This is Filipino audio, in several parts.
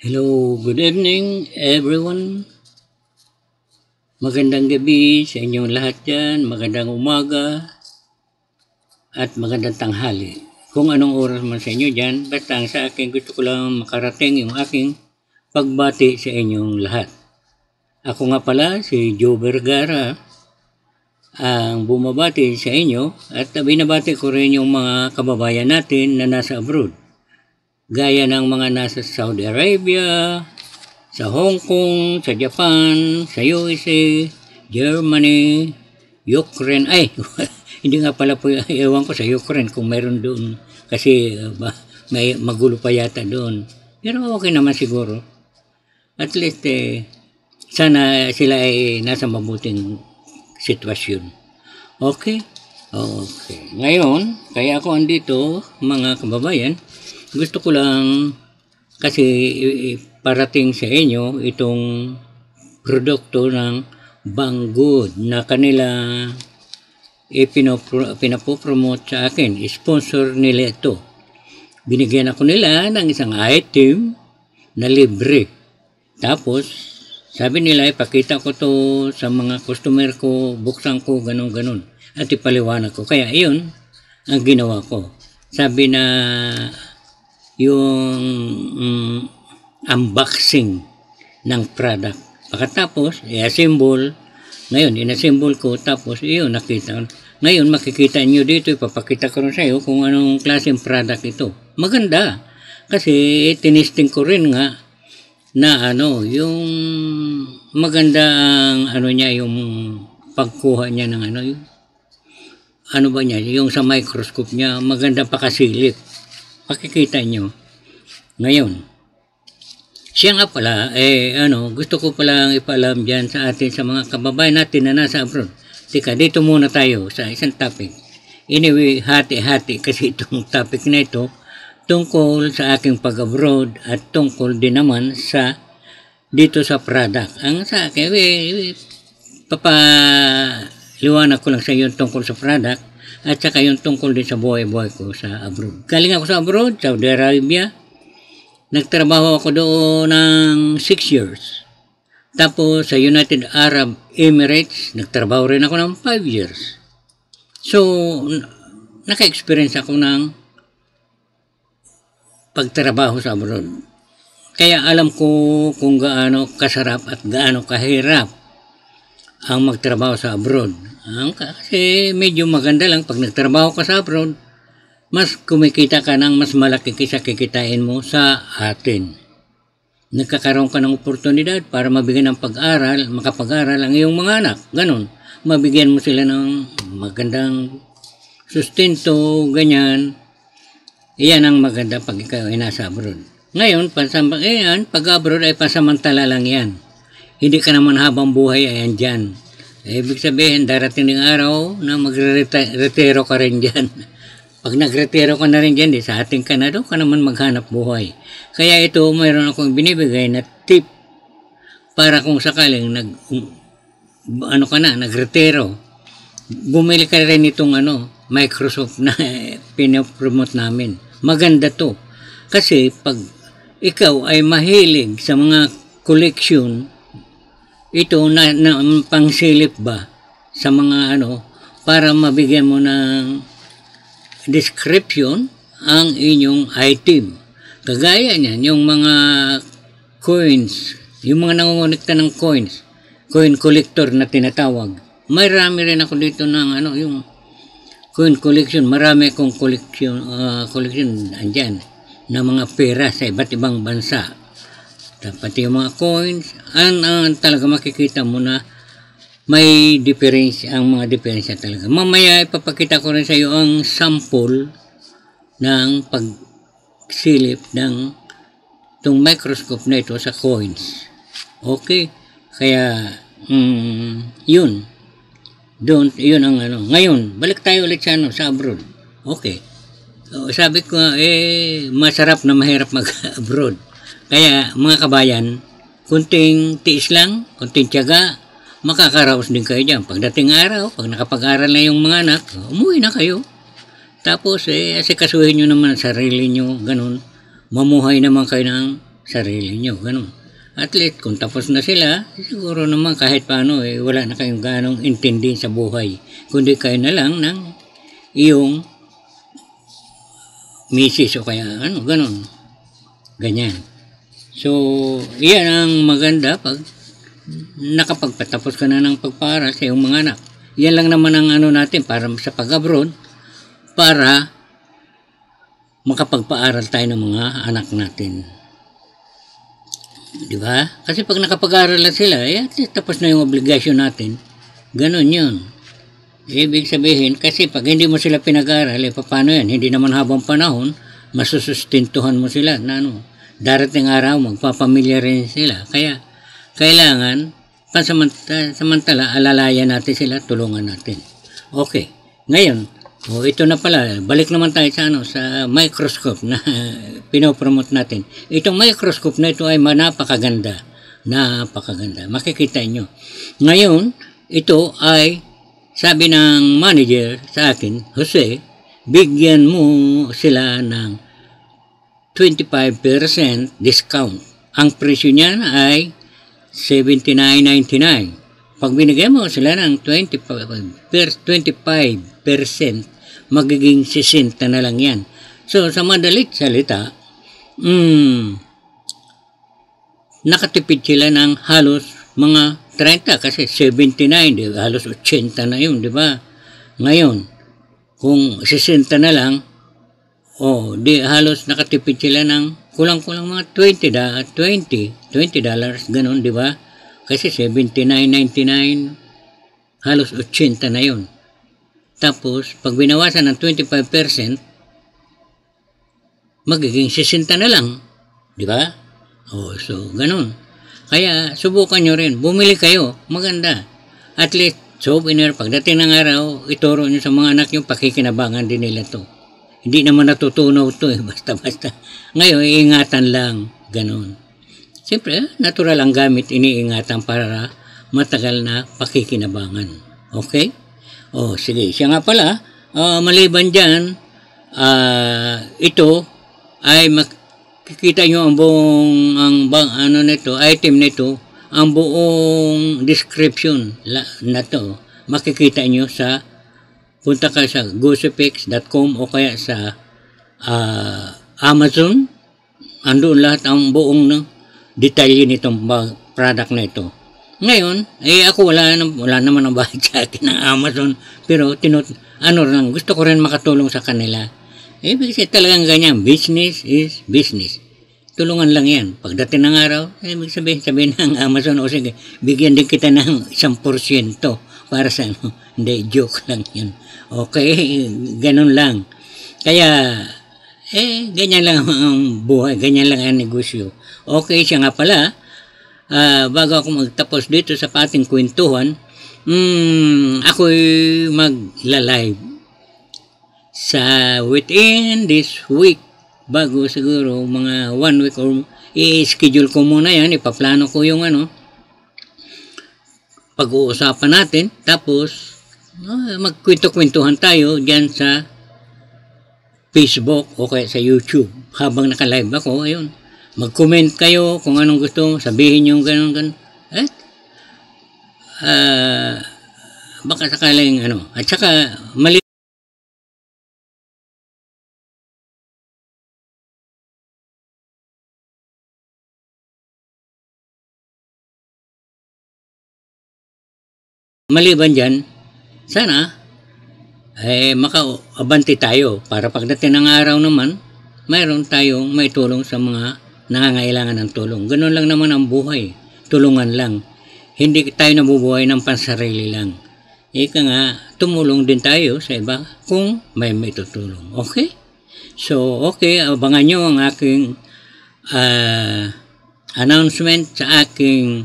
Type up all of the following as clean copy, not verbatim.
Hello, good evening everyone. Magandang gabi sa inyong lahat dyan, magandang umaga at magandang tanghali. Kung anong oras man sa inyo dyan, basta ang sa akin gusto ko lang makarating yung aking pagbati sa inyong lahat. Ako nga pala si Joe Vergara, ang bumabati sa inyo at binabati ko rin yung mga kababayan natin na nasa abroad. Gaya ng mga nasa Saudi Arabia, sa Hong Kong, sa Japan, sa USA, Germany, Ukraine. Ay, hindi nga pala po, ewan ko sa Ukraine kung mayroon doon. Kasi may magulo pa yata doon. Pero okay naman siguro. At least, sana sila ay nasa mabuting sitwasyon. Okay? Okay. Ngayon, kaya ako andito, mga kababayan, gusto ko lang kasi parating sa inyo itong produkto ng Banggood na kanila pinapopromote sa akin. Sponsor nila ito. Binigyan ako nila ng isang item na libre. Tapos, sabi nila, ipakita ko to sa mga customer ko, buksan ko, ganun-ganun. At ipaliwanag ko. Kaya iyon ang ginawa ko. Sabi na yung unboxing ng product. Pagkatapos, i-assemble. Ngayon, in-assemble ko. Tapos, iyon, nakita. Ngayon, makikita nyo dito. Ipapakita ko rin sa iyo kung anong klaseng product ito. Maganda. Kasi, tinisting ko rin nga na yung maganda ang niya, yung pagkuha niya ng yung sa microscope niya, maganda pakasilip. Makikita nyo. Ngayon, siya nga pala, gusto ko palang ipaalam dyan sa atin, sa mga kababayan natin na nasa abroad. Tika, dito muna tayo sa isang topic. Anyway, hati-hati kasi itong topic na ito tungkol sa aking pag-abroad at tungkol din naman sa dito sa product. Ang sa akin, papaliwanag ko lang sa iyo tungkol sa product at saka yung tungkol din sa buhay-buhay ko sa abroad. Galing ako sa abroad, Saudi Arabia. Nagtrabaho ako doon ng 6 years. Tapos sa United Arab Emirates, nagtrabaho rin ako ng 5 years. So, naka-experience ako ng pagtrabaho sa abroad. Kaya alam ko kung gaano kasarap at gaano kahirap ang magtrabaho sa abroad. Kasi medyo maganda lang pag nagtrabaho ka sa abroad, mas kumikita ka ng mas malaki kaysa kikitain mo sa atin. Nagkakaroon ka ng oportunidad para mabigyan ng pag-aral, makapag-aral ang iyong mga anak. Ganon. Mabigyan mo sila ng magandang sustento, ganyan. Iyan ang maganda pag ikaw ay nasa abroad. Ngayon, pag abroad ay pasamantala lang yan. Hindi ka naman habang buhay ay andyan. Ibig sabihin, darating ng araw na magre-retiro ka rin dyan. Pag nagretiro ka na rin dyan, sa ating ka na doon ka naman maghanap buhay. Kaya ito, mayroon akong binibigay na tip para kung sakaling nagretiro. Bumili ka rin itong Microsoft na pinapromote namin. Maganda to. Kasi pag ikaw ay mahilig sa mga collection, ito na pangsilip ba sa mga para mabigyan mo ng description ang inyong item. Kagaya niyan, yung mga coins, yung mga nangungulikta ng coin collector na tinatawag. Marami rin ako dito ng yung coin collection. Marami akong collection andyan na mga pera sa iba't ibang bansa. Pati yung mga coins, talaga makikita mo na may diferensya, ang mga diferensya talaga. Mamaya ipapakita ko rin sa iyo ang sample ng pagsilip ng itong microscope na ito sa coins. Okay? Kaya, yun. Yun ang Ngayon, balik tayo ulit sa abroad. Okay. So, sabi ko, masarap na mahirap mag-abroad. Kaya mga kabayan, kunting tiis lang, kunting tiyaga, makakaraos din kayo dyan. Pagdating araw, pag nakapag-aral na yung mga anak, umuwi na kayo. Tapos, asikasuhin nyo naman ang sarili nyo, ganun. Mamuhay naman kayo ng sarili nyo, ganun. At least, kung tapos na sila, siguro naman kahit paano, wala na kayong ganong intindi sa buhay. Kundi kayo na lang ng iyong misis o kaya ganun. Ganyan. So, iyan ang maganda pag nakapagpatapos ka na ng pagpaaral sa iyong mga anak. Yan lang naman ang natin para sa pag-abroad, para makapagpaaral tayo ng mga anak natin. Di ba? Kasi pag nakapag-aral na sila, at least tapos na yung obligasyon natin. Ganon yun. Ibig sabihin, kasi pag hindi mo sila pinag-aral, paano yan? Hindi naman habang panahon, masusustintuhan mo sila na darating araw, magpapamilya rin sila. Kaya, kailangan, pansamantala, alalayan natin sila, tulungan natin. Okay. Ngayon, ito na pala, balik naman tayo sa sa microscope na pinopromote natin. Itong microscope na ito ay napakaganda. Napakaganda. Makikita nyo. Ngayon, ito ay, sabi ng manager sa akin, Jose, bigyan mo sila ng 25% discount. Ang presyo niyan ay $79.99. Pag binigyan mo sila ng 25%, magiging 60 na lang yan. So, sa madalit salita, nakatipid sila ng halos mga 30 kasi 79, halos 80 na yun, di ba? Ngayon, kung 60 na lang, di halos nakatipid sila ng kulang-kulang mga $20, ganun, di ba? Kasi $79.99, halos 80 na yun. Tapos, pag binawasan ng 25%, magiging 60 na lang. Di ba? So, ganun. Kaya, subukan nyo rin. Bumili kayo. Maganda. At least, souvenir, pagdating ng araw, ituro nyo sa mga anak nyo, pakikinabangan din nila to. Hindi naman natutunaw to basta-basta. Ngayon, iingatan lang. Ganun. Siyempre, natural ang gamit, iniingatan para matagal na pakikinabangan. Okay? Sige. Siya nga pala, maliban dyan, ito ay makikita nyo ang buong, item nito, ang buong description na to. Makikita nyo sa, punta ka sa goosefx.com o kaya sa Amazon. Andoon lahat ang buong detalye nitong product na ito. Ngayon, ako wala naman ang bayad sa akin ng Amazon, pero gusto ko rin makatulong sa kanila. Kasi talagang ganyan, business is business. Tulungan lang yan. Pagdating ng araw, sabihin ng Amazon, sige, bigyan din kita ng 1% para sa hindi, joke lang yan. Okay, ganun lang. Kaya, ganyan lang ang buhay, ganyan lang ang negosyo. Okay, siya nga pala, bago ako magtapos dito sa ating kwentuhan, ako'y magla-live sa within this week, bago siguro mga 1 week or i-schedule ko muna yan, ipaplano ko yung pag-uusapan natin, tapos magkwento-kwentuhan tayo dyan sa Facebook o kaya sa YouTube. Habang naka-live ako, ayun, mag-comment kayo kung anong gusto, sabihin nyo ganun. At baka sakaling at saka maliban dyan, sana makaabante tayo para pagdating ng araw naman, mayroon tayong may tulong sa mga nangangailangan ng tulong. Ganun lang naman ang buhay. Tulungan lang. Hindi tayo nabubuhay ng pansarili lang. Ika nga, tumulong din tayo sa iba kung may tutulong. Okay? So, okay, abangan nyo ang aking announcement sa aking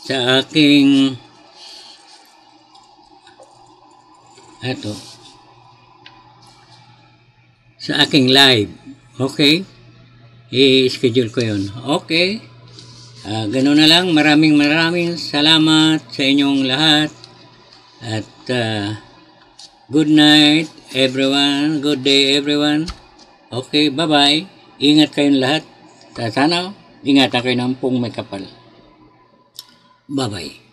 sa aking sa aking live. Okay? I-schedule ko yun. Okay? Ganun na lang. Maraming salamat sa inyong lahat. At good night everyone. Good day everyone. Okay, bye-bye. Ingat kayong lahat. Sana ingatan kayo ng pong may kapal. Bye-bye.